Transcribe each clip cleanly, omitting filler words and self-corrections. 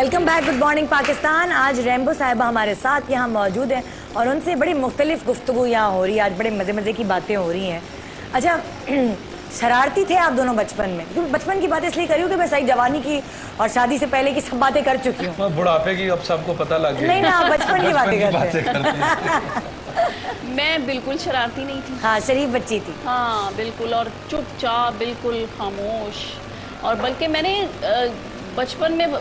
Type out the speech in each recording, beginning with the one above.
Welcome back, good morning Pakistan. आज Rambo साहिबा हमारे साथ यहाँ मौजूद हैं और उनसे बड़ी मुख्तलिफ गुफ्तगू यहाँ हो रही है। आज बड़े मज़े मज़े की बातें हो रही हैं। अच्छा, शरारती थे आप दोनों बचपन में? क्योंकि बचपन की बात इसलिए करी हूँ कि मैं सही जवानी की और शादी से पहले की सब बातें कर चुकी हूँ। बुढ़ापे की अब सबको पता लग गया। नहीं ना, बचपन की बातें करते हैं। मैं बिल्कुल शरारती नहीं थी। हाँ, शरीफ बच्ची थी। हाँ बिल्कुल, और चुपचाप, बिल्कुल खामोश। और बल्कि मैंने बचपन में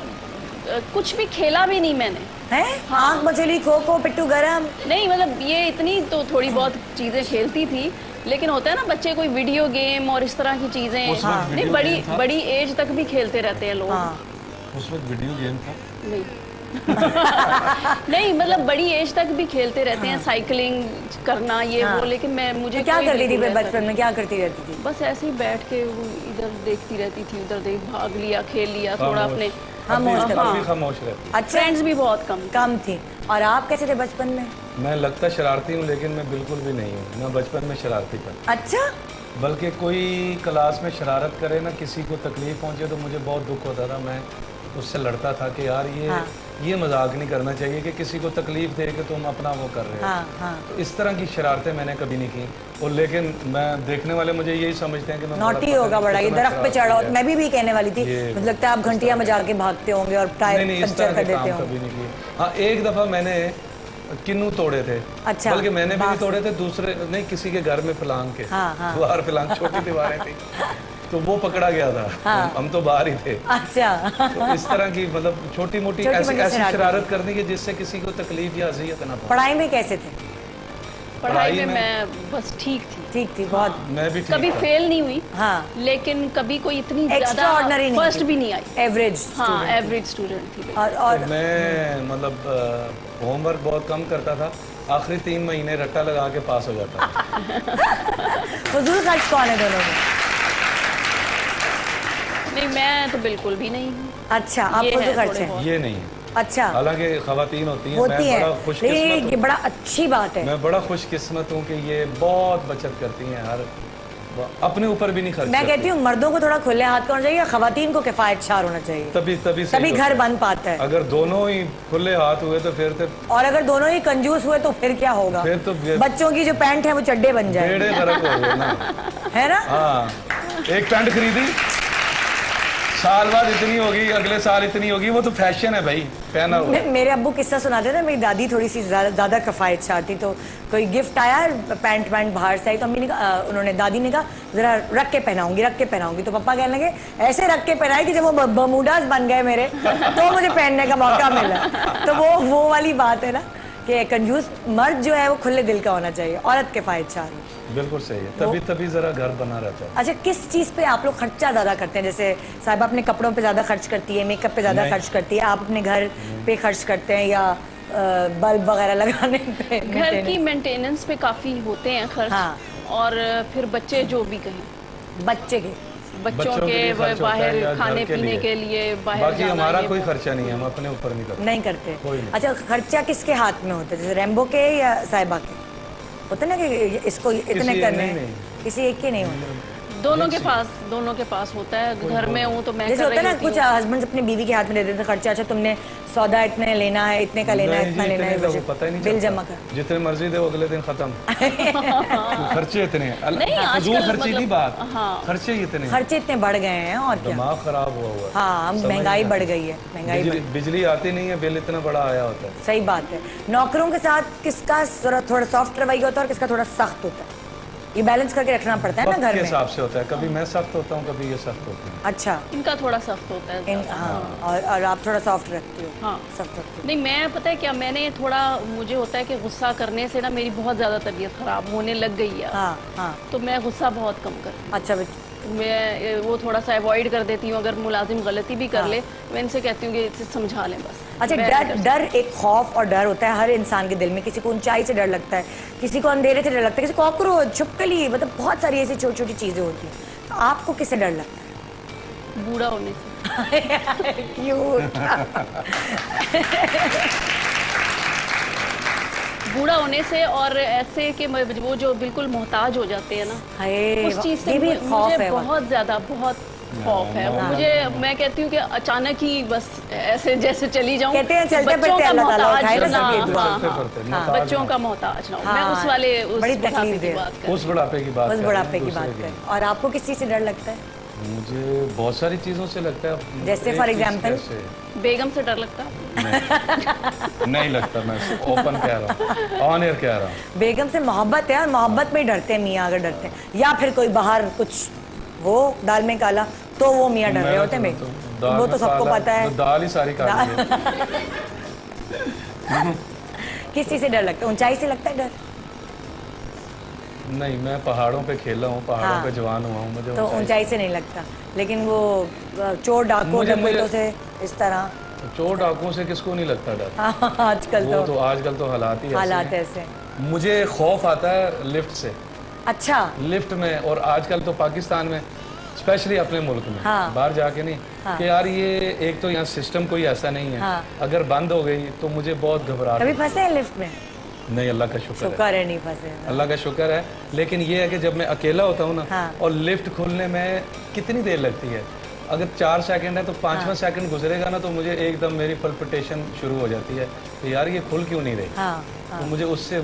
कुछ भी खेला भी नहीं मैंने। हैं? हाँ। आँख मचली, खो खो, पिट्टू गरम? नहीं, मतलब ये इतनी तो थोड़ी बहुत चीजें खेलती थी, लेकिन होता है ना बच्चे कोई वीडियो गेम और इस तरह की चीजें। हाँ। नहीं, बड़ी एज तक भी खेलते रहते हैं लोग। हाँ। उस वक्त वीडियो गेम था नहीं नहीं, मतलब बड़ी एज तक भी खेलते रहते हैं, साइकिलिंग करना ये वो। लेकिन मुझे क्या करती थी बचपन में? क्या करती रहती थी? बस ऐसे ही बैठ के इधर देखती रहती थी, उधर भाग लिया, खेल लिया थोड़ा अपने। खामोश रहती। अच्छा, फ्रेंड्स भी बहुत कम थी। और आप कैसे थे बचपन में? मैं लगता शरारती हूँ, लेकिन मैं बिल्कुल भी नहीं हूँ। मैं बचपन में शरारती था। अच्छा। बल्कि कोई क्लास में शरारत करे ना, किसी को तकलीफ पहुँचे तो मुझे बहुत दुख होता था। मैं उससे लड़ता था कि यार ये मजाक नहीं करना चाहिए कि किसी को तकलीफ दे के तुम अपना वो कर रहे हो। तो इस तरह की शरारतें मैंने कभी नहीं की। और लेकिन मैं देखने वाले मुझे यही समझते हैं कि मैं नॉटी होगा बड़ा, ये दरख्त पे चढ़ा। मैं भी कहने वाली थी, मुझे लगता है आप घंटियां में जाके भागते होंगे और टायर पंचर कर देते होंगे। कभी नहीं किए। हाँ, एक दफा मैंने किन्नू तोड़े थे। अच्छा। बल्कि मैंने भी नहीं तोड़े थे, दूसरे नहीं, किसी के घर में पलांग के। दीवार पलांग, छोटी दीवारें थी, तो वो पकड़ा गया था। हाँ। हम तो बाहर ही थे। अच्छा। तो इस तरह की मतलब छोटी मोटी ऐसी शरारत करनी कि जिससे किसी को तकलीफ या अजियत ना पहुंचे। पढ़ाई में कैसे थे? पढ़ाई में मैं बस ठीक थी बहुत। मैं भी कभी फेल नहीं हुई। हाँ। लेकिन कभी कोई इतनी ज्यादा फर्स्ट भी नहीं आई। एवरेज। हाँ, एवरेज स्टूडेंट थी। और मैं मतलब होमवर्क बहुत कम करता था। आखिरी 3 महीने रट्टा लगा के पास हो जाता था। फजूल खर्च कौन है दोनों में? नहीं, मैं तो बिल्कुल भी नहीं हूँ। अच्छा, आप फजूल खर्च हैं? ये नहीं है। अच्छा। हालांकि खवातीन होती हैं। मैं बड़ा खुशकिस्मत हूँ। ये बड़ा अच्छी बात है। मैं बड़ा खुशकिस्मत हूँ कि ये बहुत बचत करती हैं, हर अपने ऊपर भी नहीं खर्च। मैं कहती हूँ मर्दों को थोड़ा खुले हाथ का होना चाहिए, खवातीन को किफायतशार होना चाहिए। तभी घर बन पाता है। अगर दोनों ही खुले हाथ हुए तो फिर तो, और अगर दोनों ही कंजूस हुए तो फिर क्या होगा? फिर तो बच्चों की जो पैंट है वो चड्डे बन जाए। बेड़े गरक हो गए ना। है ना? हाँ, एक पैंट खरीदी, साल बाद इतनी होगी, अगले साल इतनी होगी, वो तो फैशन है भाई, पहना हुआ। मेरे अब्बू किस्सा सुनाते थे, मेरी दादी थोड़ी सी ज्यादा कफायतशार थी, तो कोई गिफ्ट आया, पैंट बाहर से आई, तो अम्मी ने कहा, उन्होंने दादी ने कहा जरा रख के पहनाऊंगी। तो पापा कहने लगे ऐसे रख के पहनाए कि जब वो बर्मुडास बन गए मेरे तो मुझे पहनने का मौका मिला। तो वो वाली बात है ना कि कंजूस मर्द जो है वो खुले दिल का होना चाहिए, औरत किफायतशार हो। बिल्कुल सही है, तभी जरा घर बना रहता है। अच्छा, किस चीज पे आप लोग खर्चा ज्यादा करते हैं? जैसे साहिबा अपने कपड़ों पे ज्यादा खर्च करती है, मेकअप पे ज्यादा खर्च करती है, आप अपने घर पे खर्च करते हैं या बल्ब वगैरह लगाने पे? घर की मेंटेनेंस पे काफी होते हैं खर्च। हाँ। और फिर बच्चे जो भी कहें, बच्चों के बाहर खाने पीने के लिए बाहर, बाकी हमारा कोई खर्चा नहीं है, हम अपने ऊपर नहीं करते। अच्छा, खर्चा किसके हाथ में होता है? जैसे रैम्बो के या साहिबा के होते ना कि इसको इतने करने हैं, किसी एक के नहीं होते। दोनों के पास होता है। घर में हूँ तो मैं जैसे होता है ना, कुछ हस्बैंड अपनी बीवी के हाथ में दे देते खर्चा। अच्छा, तुमने सौदा इतने लेना है, इतने का लेना है, इतना लेना है, पता ही नहीं, बिल जमा कर, जितने मर्जी दे वो अगले दिन खत्म। खर्चे इतने खर्चे की बात। खर्चे इतने बढ़ गए हैं और क्या, दिमाग खराब हुआ है। हाँ, महंगाई बढ़ गई है। बिजली आती नहीं है, बिल इतना बड़ा आया होता है। सही बात है। नौकरों के साथ किसका थोड़ा सॉफ्ट रवैया होता है और किसका थोड़ा सख्त होता है? ये बैलेंस करके रखना पड़ता है ना घर में। हिसाब से होता है, कभी मैं सख्त होता हूँ, कभी ये सख्त होते हैं। अच्छा, इनका थोड़ा सख्त होता है। हाँ, और आप थोड़ा सॉफ्ट रखती हो? हाँ, सख्त रखती हो। नहीं, मैं पता है क्या, मैंने थोड़ा, मुझे होता है कि गुस्सा करने से ना मेरी बहुत ज्यादा तबीयत खराब होने लग गई है। हाँ, हाँ। तो मैं गुस्सा बहुत कम करती हूँ। अच्छा, मैं वो थोड़ा सा अवॉइड कर देती हूँ। अगर मुलाजिम गलती भी कर ले, मैं इनसे कहती हूँ कि इसे समझा लें बस। अच्छा, डर एक खौफ और डर होता है हर इंसान के दिल में। किसी को ऊंचाई से डर लगता है, किसी को अंधेरे से डर लगता है, किसी को कॉकरोच, छिपकली, मतलब बहुत सारी ऐसी छोटी छोटी चीजें होती हैं। तो आपको किससे डर लगता है? बूढ़ा होने से। क्यूट। बूढ़ा होने से, और ऐसे कि वो जो बिल्कुल मोहताज हो जाते हैं ना, उस चीज से मुझे बहुत ज्यादा खौफ है मुझे। मैं कहती हूँ कि अचानक ही बस ऐसे जैसे चली जाऊँ, कहते हैं चलते बच्चों का मोहताज ना, बच्चों का मोहताज ना, मैं उस वाले बड़ी तकलीफ दे उस बुढ़ापे की बात, उस बुढ़ापे की बात करें। और आपको किस चीज़ से डर लगता है? मुझे बहुत सारी चीज़ों से लगता है। जैसे फॉर एग्जाम्पल बेगम से डर लगता है? नहीं लगता, मैं ओपन कह रहा हूँ, ऑन एयर कह रहा हूँ। बेगम से मोहब्बत है और मोहब्बत में ही डरते हैं मियाँ, अगर डरते हैं या फिर कोई बाहर कुछ वो दाल में काला तो वो मियाँ डर रहे होते हैं। वो तो सबको पता है, दाल ही सारी काली है। किस चीज़ से डर लगता है? ऊंचाई से लगता है डर? नहीं, मैं पहाड़ों पे खेला हूँ, पहाड़ों पे जवान हुआ हूँ, मुझे तो ऊंचाई से नहीं लगता। लेकिन वो चोर डाकू डकैतों से इस तरह, चोर डाकुओं से किसको नहीं लगता डर? आजकल तो आजकल तो हालात ऐसे। मुझे खौफ आता है लिफ्ट से। अच्छा। लिफ्ट में, और आजकल तो पाकिस्तान में स्पेशली अपने मुल्क में, बाहर जाके नहीं, कि यार ये एक तो यहाँ सिस्टम कोई ऐसा नहीं है, अगर बंद हो गई तो मुझे बहुत घबराहट। कभी फंसे हैं लिफ्ट में? नहीं, अल्लाह का शुक्र है नहीं फंसे। अल्लाह का शुक्र है। लेकिन ये है कि जब मैं अकेला होता हूँ ना, और लिफ्ट खुलने में कितनी देर लगती है, अगर 4 सेकंड है तो 5वां सेकंड गुजरेगा ना तो मुझे एकदम मेरी पल्पिटेशन शुरू हो जाती है कि यार ये खुल क्यों नहीं रही। तो मुझे उससे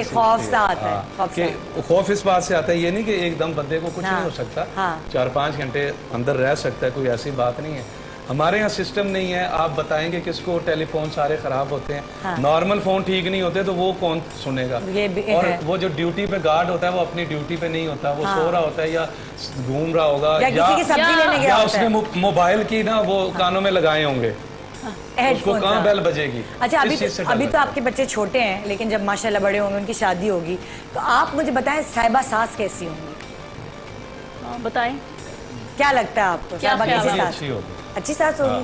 खौफ सा आता है। खौफ इस बात से आता है, ये नहीं कि एकदम बंदे को कुछ नहीं हो सकता, 4-5 घंटे अंदर रह सकता है, कोई ऐसी बात नहीं है। हमारे यहाँ सिस्टम नहीं है। आप बताएंगे किसको, टेलीफोन सारे खराब होते हैं, नॉर्मल फोन ठीक नहीं होते, तो वो कौन सुनेगा? और वो जो ड्यूटी पे गार्ड होता है वो अपनी ड्यूटी पे नहीं होता, वो सो रहा होता है या घूम रहा होगा या उसने मोबाइल की ना वो कानों में लगाए होंगे, उसको कहाँ बेल बजेगी। अच्छा, अभी तो आपके बच्चे छोटे हैं, लेकिन जब माशाल्लाह बड़े होंगे, उनकी शादी होगी, तो आप मुझे बताएं साहिबा सास कैसी होंगी? बताएं, क्या लगता है आपको? क्या अच्छी सास होगी,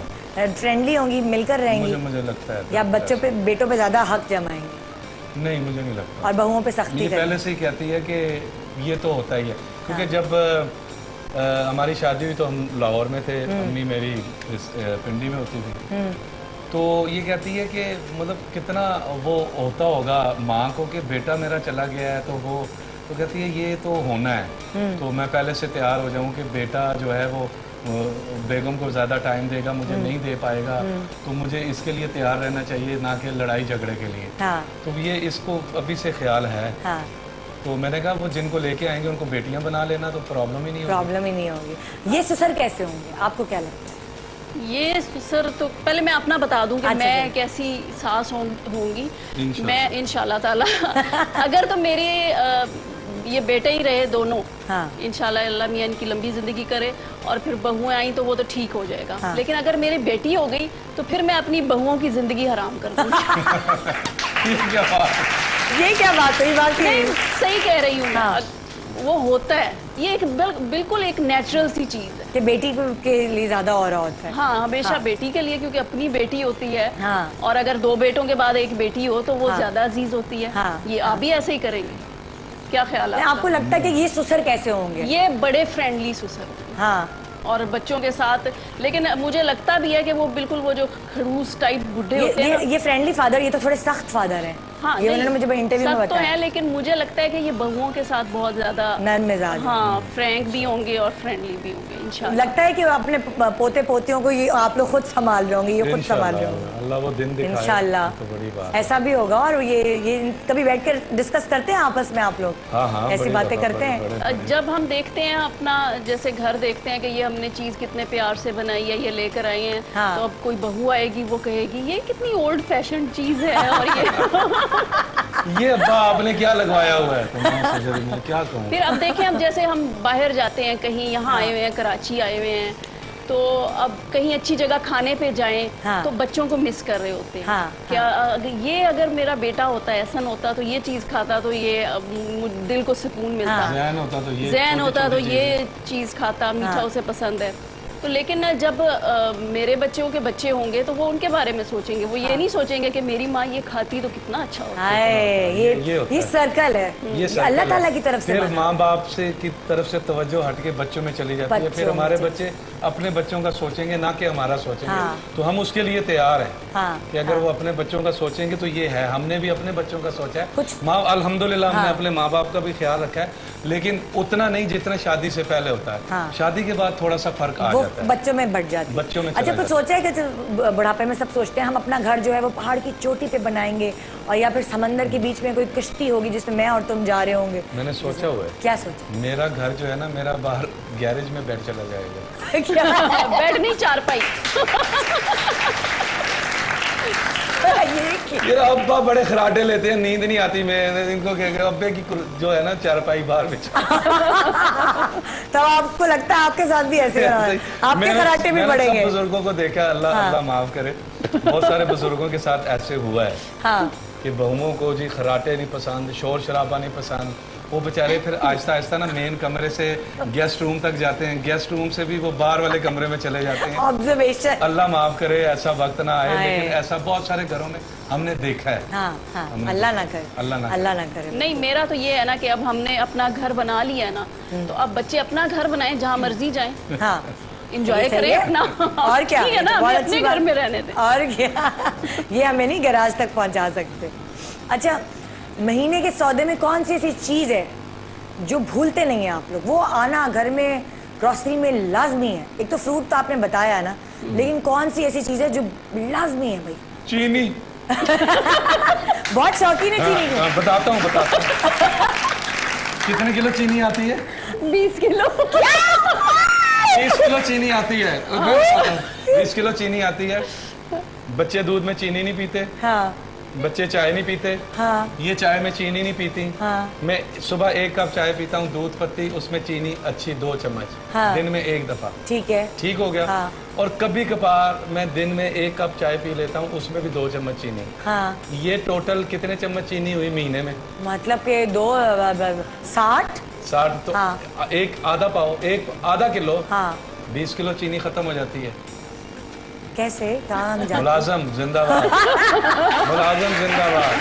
फ्रेंडली होंगी, मिलकर रहेंगी, मुझे लगता है। या बच्चों पे, बेटों पे ज्यादा हक जमाएंगे? नहीं, मुझे नहीं लगता। और बहुओं पे सख्ती पहले से ही कहती है कि ये तो होता ही है, क्योंकि जब हमारी शादी हुई तो हम लाहौर में थे, अम्मी मेरी पिंडी में होती थी, तो ये कहती है कि मतलब कितना वो होता होगा माँ को कि बेटा मेरा चला गया है, तो वो तो कहती है ये तो होना है, तो मैं पहले से तैयार हो जाऊँ कि बेटा जो है वो बेगम को ज़्यादा टाइम देगा, मुझे नहीं दे पाएगा, तो मुझे इसके लिए तैयार रहना चाहिए, ना कि लड़ाई झगड़े के लिए। तो ये इसको अभी से ख्याल है। तो मैंने कहा वो जिनको लेके आएंगे उनको बेटियां बना लेना, तो प्रॉब्लम ही नहीं होगी। ये ससुर कैसे होंगे, आपको क्या लगता है? ये ससुर तो पहले मैं अपना बता दूं कि मैं कैसी सास होंगी। मैं इंशाल्लाह ताला अगर तो मेरे ये बेटे ही रहे दोनों, इंशाल्लाह अल्लाह मियां इनकी लंबी जिंदगी करे, और फिर बहुएं आई तो वो तो ठीक हो जाएगा। लेकिन अगर मेरी बेटी हो गई तो फिर मैं अपनी बहुओं की जिंदगी हराम कर दूंगी। ये क्या बात हुई? सही कह रही हूँ। वो होता है, ये एक बिल्कुल एक नेचुरल सी चीज है कि बेटी के लिए ज्यादा और होता है। हाँ, हमेशा बेटी के लिए, क्योंकि अपनी बेटी होती है। और अगर 2 बेटों के बाद एक बेटी हो तो वो ज्यादा अजीज होती है। ये आप भी ऐसे ही करेंगे? क्या ख्याल है आपको? लगता है कि ये ससुर कैसे होंगे? ये बड़े फ्रेंडली ससुर, और बच्चों के साथ। लेकिन मुझे लगता भी है कि वो बिल्कुल वो जो खड़ूस टाइप बुढ़े होते हैं। ये फ्रेंडली फादर, ये तो थोड़े सख्त फादर हैं। हाँ, ये उन्होंने मुझे इंटरव्यू में बताया। तो है, लेकिन मुझे लगता है कि ये बहुओं के साथ बहुत ज्यादा नरम मिजाज, फ्रैंक भी होंगे और फ्रेंडली भी होंगे इंशाल्लाह। लगता है कि अपने पोते पोतियों को ये आप लोग खुद संभाल रहे होंगे, ये खुद संभाल रहे होंगे। अल्लाह वो दिन दिखाए, इंशाल्लाह तो बड़ी बात ऐसा भी होगा। और ये कभी बैठ कर डिस्कस करते हैं आपस में आप लोग? ऐसी बातें करते हैं? जब हम देखते हैं अपना जैसे घर देखते हैं कि ये हमने चीज कितने प्यार से बनाई है, ये लेकर आए हैं, तो अब कोई बहू आएगी वो कहेगी ये कितनी ओल्ड फैशन चीज है, और ये अब्बा आपने क्या लगवाया हुआ है, तो मैं क्या कहूँ। फिर अब देखें, अब जैसे हम बाहर जाते हैं कहीं, यहाँ आए हुए हैं, कराची आए हुए हैं, तो अब कहीं अच्छी जगह खाने पे जाएं तो बच्चों को मिस कर रहे होते हैं। क्या ये अगर मेरा बेटा होता, एहसन होता, तो ये चीज़ खाता तो ये दिल को सुकून मिलता। ज़हन होता तो ये चीज़ खाता, मीठा उसे पसंद है, तो लेकिन जब मेरे बच्चों के बच्चे होंगे तो वो उनके बारे में सोचेंगे, वो ये नहीं सोचेंगे कि मेरी माँ ये खाती तो कितना अच्छा होता। ये सर्कल है, ये अल्लाह ताला की तरफ से। फिर माँ बाप से की तरफ से तवज्जो हट के बच्चों में चली जाती है, फिर हमारे बच्चे अपने बच्चों का सोचेंगे ना कि हमारा सोचेंगे। तो हम उसके लिए तैयार हैं कि अगर वो अपने बच्चों का सोचेंगे तो ये है। हमने भी अपने बच्चों का सोचा है, माँ अल्हम्दुलिल्लाह हमने अपने माँ बाप का भी ख्याल रखा है, लेकिन उतना नहीं जितना शादी से पहले होता है। शादी के बाद थोड़ा सा फर्क आ जाता है, बच्चों में बढ़ जाती है, बच्चों में। अच्छा, कुछ सोचा है कि बुढ़ापे में सब सोचते हैं हम अपना घर जो है वो पहाड़ की चोटी पे बनाएंगे और या फिर समंदर के बीच में कोई कश्ती होगी जिसमें मैं और तुम जा रहे होंगे? मैंने सोचा हुआ है। क्या सोचा? मेरा घर जो है ना, मेरा बाहर गैरेज में बेड चला जाएगा। बेड नहीं, चारपाई। ये अब्बा बड़े खराटे लेते हैं, नींद नहीं आती, मैं इनको क्या अब्बे की जो है ना चारपाई बाहर बिछा। तो आपको लगता है आपके साथ भी ऐसे आपके खराटे भी बढ़ेंगे? बुजुर्गों को देखा, अल्लाह माफ करे, बहुत सारे बुजुर्गों के साथ ऐसे हुआ है कि बहुओं को जी खराटे नहीं पसंद, शोर शराबा नहीं पसंद, वो बेचारे फिर आहिस्ता आहिस्ता ना मेन कमरे से गेस्ट रूम तक जाते हैं, गेस्ट रूम से भी वो बाहर वाले कमरे में चले जाते हैं। ऑब्जर्वेशन। अल्लाह माफ करे ऐसा वक्त ना आए, लेकिन ऐसा बहुत सारे घरों में हमने देखा है। अल्लाह ना करे, अल्लाह ना करे। नहीं, मेरा तो ये है ना कि अब हमने अपना घर बना लिया है ना, तो अब बच्चे अपना घर बनाएं, जहाँ मर्जी जाएं, एंजॉय करें अपना। और क्या है ना, अपने घर में रहने दें। और क्या, ये हमें नहीं गैराज तक पहुंचा सकते। अच्छा, महीने के सौदे में कौन सी ऐसी चीज है जो भूलते नहीं है आप लोग? वो आना घर में ग्रोसरी में लाजमी है। एक तो फ्रूट तो आपने बताया ना, लेकिन कौन सी ऐसी चीज है जो लाजमी है भाई? चीनी। बहुत शौकीन है चीनी की। बताता हूँ कितने किलो चीनी आती है? 20 किलो। 20 किलो चीनी आती है। 20 किलो चीनी आती है। बच्चे दूध में चीनी नहीं पीते, बच्चे चाय नहीं पीते, ये चाय में चीनी नहीं पीती। मैं सुबह 1 कप चाय पीता हूँ, दूध पत्ती, उसमें चीनी अच्छी 2 चम्मच, दिन में 1 दफा। ठीक है, ठीक हो गया। और कभी कभार मैं दिन में 1 कप चाय पी लेता हूँ, उसमें भी 2 चम्मच चीनी। ये टोटल कितने चम्मच चीनी हुई महीने में? मतलब के 60 तो एक आधा पाव, एक आधा किलो, 20 किलो चीनी खत्म हो जाती है। कैसे? मुलाजम जिंदाबाद। मुलाजम जिंदाबाद।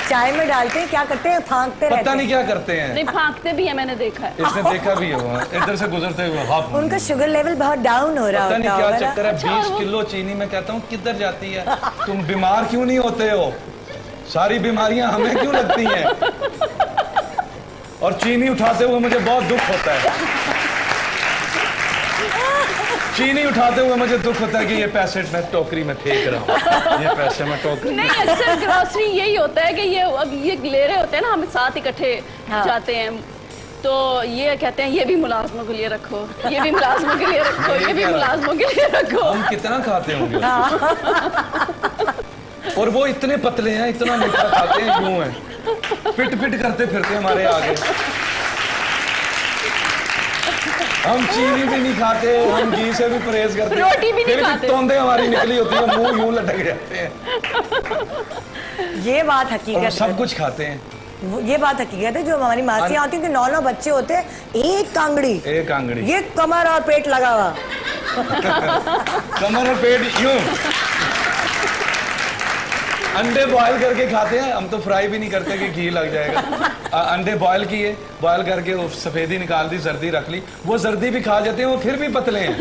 चाय में डालते हैं, क्या करते हैं? फांकते रहते हैं। पता नहीं क्या करते हैं। नहीं, फांकते भी है, मैंने देखा है। इसने देखा भी है, इधर से गुजरते हुए। उनका शुगर लेवल बहुत डाउन हो रहा है। पता नहीं क्या चक्कर है। 20 किलो चीनी मैं कहता हूँ किधर जाती है? तुम बीमार क्यों नहीं होते हो? सारी बीमारियां हमें क्यों लगती हैं? और चीनी उठाते हुए मुझे बहुत दुख होता है। चीनी उठाते हुए मुझे दुख होता है कि ये पैसे मैं टोकरी में फेंक रहा हूँ, ये पैसे मैं टोकरी। नहीं, अक्सर ग्रोसरी यही होता है कि ये अब ये ले रहे होते हैं ना, हम साथ इकट्ठे जाते हैं, तो ये कहते हैं ये भी मुलाजमों के लिए रखो, ये भी मुलाजमों के लिए रखो, ये भी मुलाजमों के लिए रखो। हम कितना खाते होंगे? और वो इतने पतले हैं, इतना मीठा खाते हैं, क्यों है? पिट पिट करते फिरते हमारे आगे। हम चीनी भी नहीं खाते, हम घी से भी परहेज करते हैं, रोटी भी नहीं खाते, तोंदे हमारी निकली होती है, मुंह यूं लटक जाते हैं। ये बात हकीकत है। सब कुछ खाते हैं। ये बात हकीकत है। जो हमारी मासियाँ आती हैं कि 9 बच्चे होते हैं, एक कांगड़ी, ये कमर और पेट लगा हुआ। कमर और पेट यूं। अंडे बॉयल करके खाते हैं हम, तो फ्राई भी नहीं करते कि घी लग जाएगा। अंडे बॉयल किए, बॉयल करके वो सफेदी निकाल दी, जर्दी रख ली, वो जर्दी भी खा जाते हैं, वो फिर भी पतले हैं।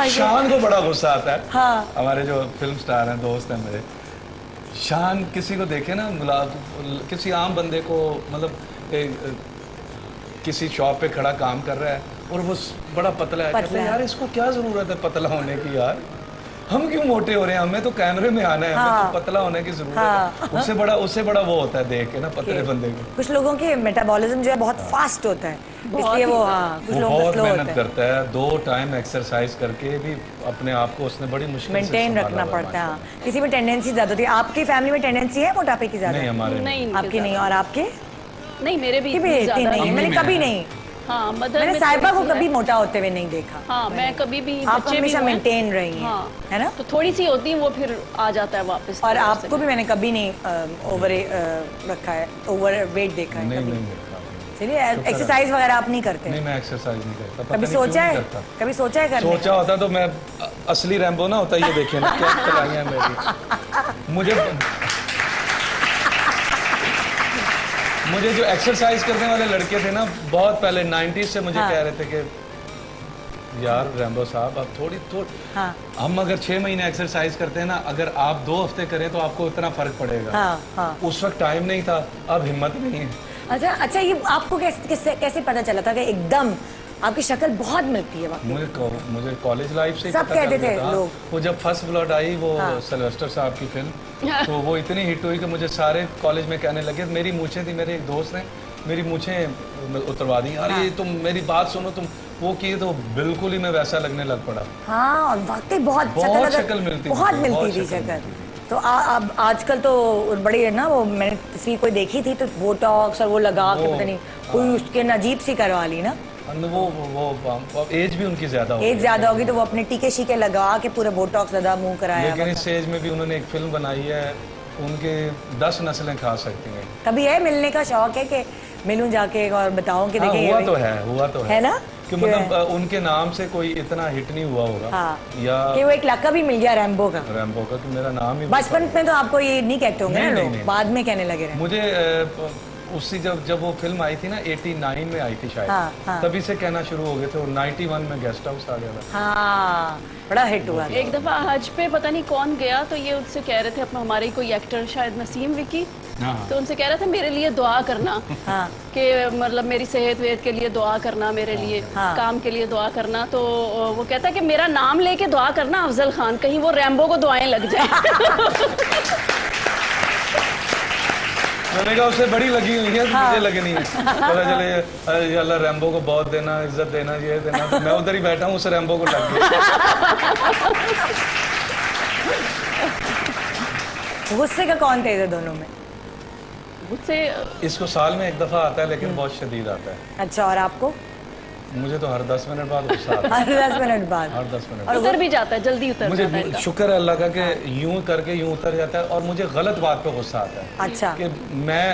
शान को बड़ा गुस्सा आता है। हमारे जो फिल्म स्टार हैं, दोस्त हैं मेरे, शान किसी को देखे ना, किसी आम बंदे को, मतलब किसी शॉप पे खड़ा काम कर रहा है और वो बड़ा पतला है, कहते हैं यार इसको क्या जरूरत है पतला होने की, यार हम क्यों मोटे हो रहे हैं, हमें तो कैमरे में आना है, हमें तो पतला होने की जरूरत है। उससे बड़ा वो होता है देख के ना पतले बंदे को। कुछ लोगों के मेटाबॉलिज्म जो है बहुत फास्ट होता है, इसलिए वो कुछ लोगों का बहुत स्लो मेहनत करता है। 2 टाइम एक्सरसाइज करके भी अपने आप को उसने बड़ी मुश्किल से मेंटेन रखना पड़ता है। किसी में टेंडेंसी ज्यादा होती है। आपकी फैमिली में टेंडेंसी है मोटापे की ज्यादा? नहीं, हमारे नहीं, आपकी नहीं। और आपके? नहीं, मेरे भी नहीं, मैंने कभी नहीं। हाँ, मदर मैंने में साहिबा को थोड़ी सी कभी मोटा होते हुए नहीं देखा। हाँ, मैं कभी भी, आप बच्चे भी हमेशा हुए हैं। मेंटेन रही हैं, हाँ, है ना? तो थोड़ी सी होती है वो फिर आ जाता है वापस। और थोड़ा सा। आपको भी मैंने कभी नहीं ओवर रखा है, ओवर वेट देखा है नहीं कभी। नहीं देखा। चलिए, एक्सरसाइज वगैरह आप नहीं करते? नहीं, मैं एक्सरसाइज नहीं करता। पता कभी नहीं क्यों सोचा नहीं है? करता। कभी सोचा है करने सोचा होता तो मैं असली रैम्बो ना होता, ये देखिए ना क्या कराई है मेरी। मुझे जो एक्सरसाइज करने वाले लड़के थे ना, बहुत पहले 90s से मुझे कह रहे थे कि यार रैम्बो साहब आप थोड़ी हाँ। हम अगर 6 महीने एक्सरसाइज करते हैं ना, अगर आप 2 हफ्ते करें तो आपको इतना फर्क पड़ेगा। हाँ, हाँ। उस वक्त टाइम नहीं था, अब हिम्मत नहीं है। अच्छा, ये आपको कैसे पता चला था कि एकदम आपकी शक्ल बहुत मिलती है वहाँ? मुझे कॉलेज लाइफ से सब पता कहते चल गया थे था। लोग। वो जब फर्स्ट ब्लड आई, वो सिल्वेस्टर साहब की फिल्म, तो वो इतनी हिट हुई कि मुझे सारे कॉलेज में कहने लगे। मेरी मूछें थी, मेरे एक दोस्त ने मेरी मूछें उतरवा दी। अरे ये तुम मेरी बात सुनो, तुम वो किए तो बिल्कुल ही मैं वैसा लगने लग पड़ा। हाँ, वाकई बहुत शक्ल मिलती, बहुत मिलती थी शक्ल। तो अब आजकल तो बड़ी है ना, वो मैंने तस्वीर कोई देखी थी तो बोटॉक्स और वो लगा के पता नहीं कोई उसके अजीब सी करवा ली ना। वो एज भी उनकी ज्यादा होगी। एज ज्यादा होगी तो वो अपने टीके शीके लगा के पूरा बोटॉक्स लगा मुंह कराया। लेकिन इस एज में भी उन्होंने एक फिल्म बनाई है, उनके 10 नस्लें खा सकती हैं। कभी है मिलने का शौक है कि मिलूं जाके और बताऊं कि देखें? हुआ तो है ना कि मतलब उनके नाम से कोई इतना हिट नहीं हुआ होगा। हाँ। या कि वो एक लक़ब भी मिल गया रैम्बो का कि मेरा नाम ही। बचपन में तो आपको ये नहीं कहते होंगे ना लोग, बाद में कहने लगे रहे। मुझे उससे जब वो फिल्म आई थी ना, 89 में आई थी शायद। हाँ। तभी से कहना शुरू हो गए थे, और 91 में गेस्ट हाउस आ गया था। हाँ, बड़ा हिट हुआ। एक दफा हज पे पता नहीं कौन गया, तो ये उनसे कह रहे थे, अपना हमारे कोई एक्टर शायद नसीम विकी, तो उनसे कह रहे थे मेरे लिए दुआ करना। हाँ। कि मतलब मेरी सेहत वेहत के लिए दुआ करना, मेरे लिए काम के लिए दुआ करना। तो वो कहता है कि मेरा नाम लेके दुआ करना अफजल खान, कहीं वो रैम्बो को दुआएं लग जाए। मैंने कहा उससे बड़ी लगी हुई है, मुझे लगनी है। पता चले अल्लाह रैम्बो को बहुत देना, इज्जत देना, ये देना, तो मैं उधर ही बैठा हूँ, उस रैम्बो को लग गया। गुस्से का कौन तेज है दोनों में? गुस्से इसको साल में एक दफा आता है, लेकिन बहुत शदीद आता है। अच्छा, और आपको? मुझे तो हर 10 मिनट बाद गुस्सा आता है। हर 10 मिनट बाद? हर 10 मिनट। और उतर भी जाता है, जल्दी उतर जाता है। मुझे शुक्र है अल्लाह का कि यूं करके यूं उतर जाता है, और मुझे गलत बात पे गुस्सा आता है। अच्छा। कि मैं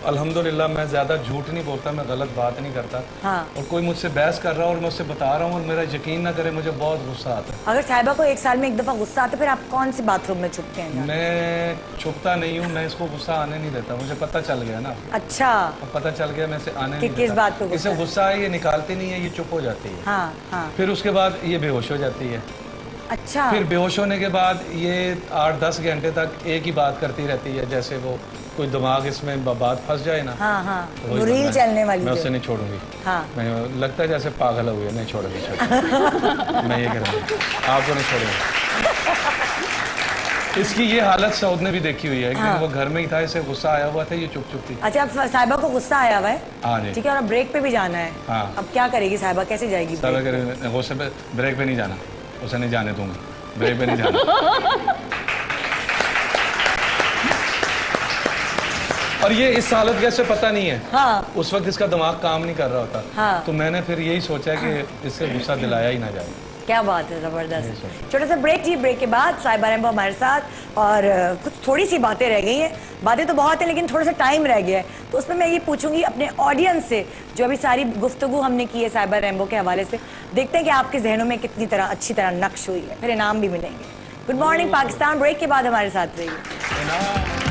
अल्हम्दुलिल्लाह मैं ज्यादा झूठ नहीं बोलता, मैं गलत बात नहीं करता। हाँ। और कोई मुझसे बहस कर रहा है और मैं उससे बता रहा हूँ और मेरा यकीन ना करे, मुझे बहुत गुस्सा आता है। अगर साहिबा को एक साल में एक दफा गुस्सा आता है, फिर आप कौन सी बाथरूम में छुपते हैं? मैं छुपता नहीं हूँ, मैं इसको गुस्सा आने नहीं देता। मुझे पता चल गया ना। अच्छा। पता चल गया, मैं इसे आने नहीं किस बात पे इसे गुस्सा है, ये निकालती नहीं है, ये चुप हो जाती है। हाँ, हाँ। फिर उसके बाद ये बेहोश हो जाती है। अच्छा। फिर बेहोश होने के बाद ये 8-10 घंटे तक एक ही बात करती रहती है, जैसे वो कोई दिमाग इसमें बात फंस जाए ना। हाँ, हाँ। तो वो रील चलने वाली मैं उसे नहीं छोड़ूंगी। हाँ। मैं लगता है जैसे पागल हुए, नहीं छोड़ूंगी। मैं ये करूँगी, आपको नहीं छोड़ूंगी। इसकी ये हालत सऊद ने भी देखी हुई है। एक दिन वो घर में ही था, इसे गुस्सा आया हुआ था, ये चुप चुप थी। अच्छा, अब साहिबा को गुस्सा आया हुआ है? हाँ जी। ठीक है, और अब ब्रेक पे भी जाना है। हाँ। अब क्या करेगी साहिबा, कैसे जाएगी? गुस्से पे ब्रेक पे नहीं जाना, उसे नहीं जाने दूंगा, ब्रेक पे नहीं जाना। और ये इस हालत का इसे पता नहीं है। हाँ। उस वक्त इसका दिमाग काम नहीं कर रहा होता। हाँ। तो मैंने फिर यही सोचा कि इससे गुस्सा दिलाया ही ना जाए। क्या बात है, जबरदस्त। छोटा सा ब्रेक जी, ब्रेक के बाद साहिबा रैम्बो हमारे साथ, और कुछ थोड़ी सी बातें रह गई हैं। बातें तो बहुत हैं, लेकिन थोड़ा सा टाइम रह गया है, तो उसमें मैं ये पूछूंगी अपने ऑडियंस से, जो अभी सारी गुफ्तगू हमने की है साहिबा रैम्बो के हवाले से, देखते हैं कि आपके जहनों में कितनी अच्छी तरह नक्श हुई है। फिर इनाम भी मिलेंगे। गुड मॉर्निंग पाकिस्तान, ब्रेक के बाद हमारे साथ रहिए।